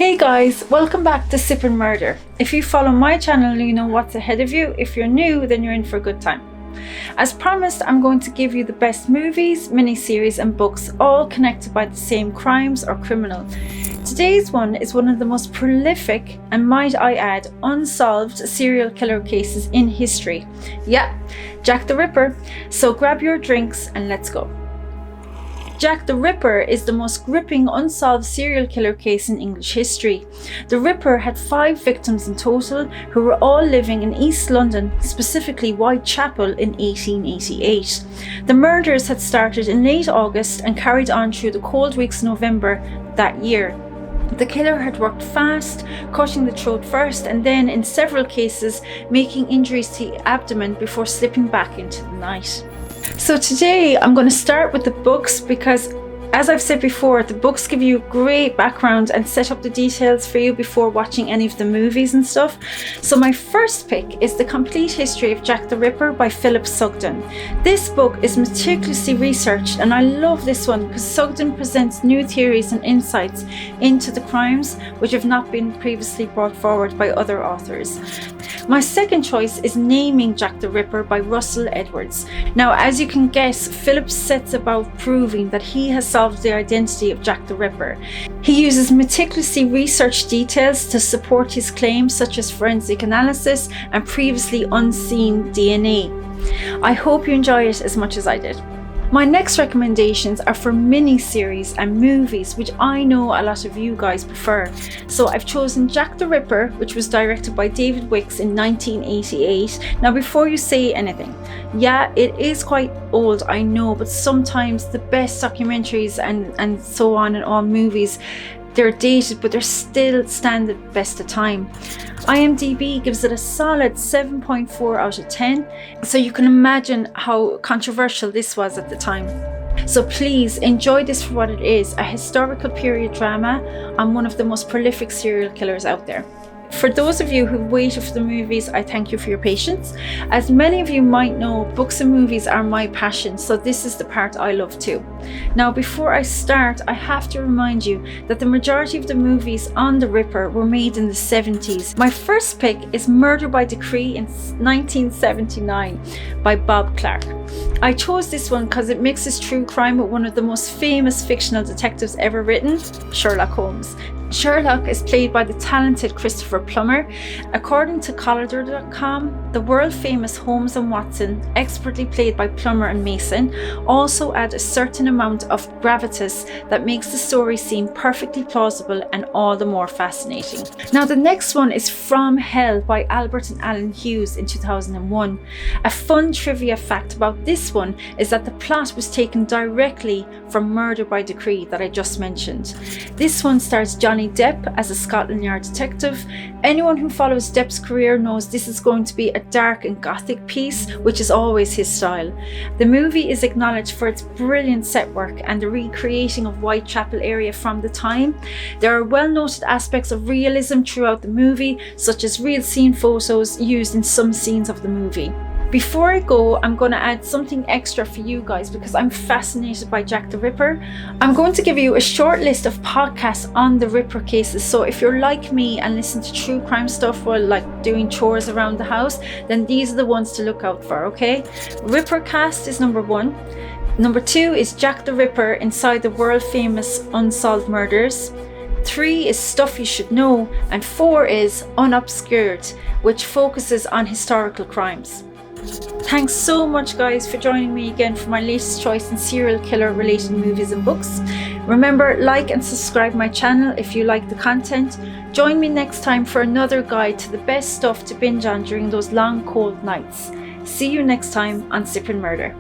Hey guys, welcome back to Sip and Murder. If you follow my channel, you know what's ahead of you. If you're new, then you're in for a good time. As promised, I'm going to give you the best movies, miniseries and books, all connected by the same crimes or criminal. Today's one is one of the most prolific and, might I add, unsolved serial killer cases in history. Yeah, Jack the Ripper. So grab your drinks and let's go. Jack the Ripper is the most gripping unsolved serial killer case in English history. The Ripper had 5 victims in total who were all living in East London, specifically Whitechapel, in 1888. The murders had started in late August and carried on through the cold weeks of November that year. The killer had worked fast, cutting the throat first and then, in several cases, making injuries to the abdomen before slipping back into the night. So today I'm going to start with the books because, as I've said before, the books give you a great background and set up the details for you before watching any of the movies and stuff. So my first pick is The Complete History of Jack the Ripper by Philip Sugden. This book is meticulously researched and I love this one because Sugden presents new theories and insights into the crimes which have not been previously brought forward by other authors. My second choice is Naming Jack the Ripper by Russell Edwards. Now, as you can guess, Philip sets about proving that he has solved the identity of Jack the Ripper. He uses meticulously researched details to support his claims, such as forensic analysis and previously unseen DNA. I hope you enjoy it as much as I did. My next recommendations are for mini-series and movies, which I know a lot of you guys prefer. So I've chosen Jack the Ripper, which was directed by David Wicks in 1988. Now, before you say anything, yeah, it is quite old, I know, but sometimes the best documentaries and so on and all movies, they're dated, but they're still stand the best of time. IMDb gives it a solid 7.4 out of 10, so you can imagine how controversial this was at the time. So please enjoy this for what it is, a historical period drama on one of the most prolific serial killers out there. For those of you who've waited for the movies, I thank you for your patience. As many of you might know, books and movies are my passion, so this is the part I love too. Now, before I start, I have to remind you that the majority of the movies on The Ripper were made in the 70s. My first pick is Murder by Decree in 1979 by Bob Clark. I chose this one because it mixes true crime with one of the most famous fictional detectives ever written, Sherlock Holmes. Sherlock is played by the talented Christopher Plummer. According to Collider.com, the world-famous Holmes and Watson, expertly played by Plummer and Mason, also add a certain amount of gravitas that makes the story seem perfectly plausible and all the more fascinating. Now, the next one is From Hell by Albert and Alan Hughes in 2001. A fun trivia fact about this one is that the plot was taken directly from Murder by Decree that I just mentioned. This one stars Johnny Depp as a Scotland Yard detective. Anyone who follows Depp's career knows this is going to be a dark and gothic piece, which is always his style. The movie is acknowledged for its brilliant set work and the recreating of Whitechapel area from the time. There are well-noted aspects of realism throughout the movie, such as real scene photos used in some scenes of the movie. Before I go, I'm going to add something extra for you guys because I'm fascinated by Jack the Ripper. I'm going to give you a short list of podcasts on the Ripper cases. So if you're like me and listen to true crime stuff while doing chores around the house, then these are the ones to look out for, okay? Rippercast is number 1. Number 2 is Jack the Ripper Inside the World Famous Unsolved Murders. 3 is Stuff You Should Know. And 4 is Unobscured, which focuses on historical crimes. Thanks so much guys for joining me again for my latest choice in serial killer related movies and books. Remember, like and subscribe my channel if you like the content. Join me next time for another guide to the best stuff to binge on during those long cold nights. See you next time on Sip and Murder.